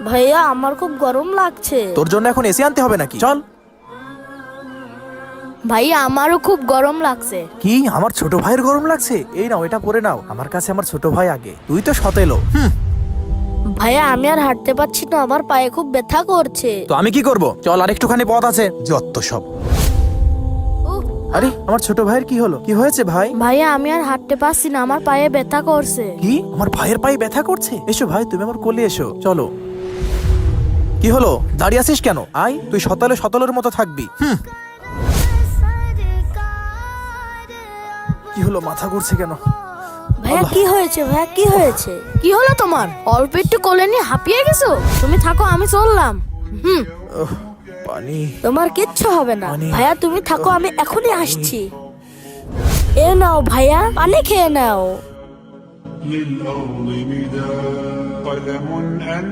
ভাইয়া আমার খুব গরম লাগছে। তোর জন্য এখন এসি আনতে হবে নাকি? চল। ভাইয়া আমারও খুব গরম লাগছে। কি আমার ছোট ভাইয়ের গরম লাগছে? এই নাও, এটা পরে নাও। আমার কাছে আমার ছোট ভাই আগে, তুই তো সতেলো। ভাইয়া আমি আর হাঁটতে পারছি না, আমার পায়ে খুব ব্যথা করছে। তো আমি কি করব? চল, আর একটুখানি পথ আছে। যত সব। উহ, আরে আমার ছোট ভাইয়ের কি হলো? কি হয়েছে ভাই? ভাইয়া আমি আর হাঁটতে পারছি না, আমার পায়ে ব্যথা করছে। কি আমার ভাইয়ের পায়ে ব্যথা করছে? এসো ভাই, তুমি আমার কোলে এসো। চলো। কি হলো? দাঁড়িয়ে আছিস কেন? আয়, তুই সতলের মতো থাকবি। কি হলো? মাথা ঘুরছে কেন? ভাইয়া কি হয়েছে? ভাইয়া কি হয়েছে? কি হলো তোমার? অল্প একটু কোলে নিয়ে হাঁপিয়ে গেছো? তুমি থাকো, আমি চললাম। পানি। তোমার কিচ্ছু হবে না। পানি। ভাইয়া তুমি থাকো, আমি এখনই আসছি। এ নাও ভাইয়া, পানি খেয়ে নাও। للأرض مداد قلم أن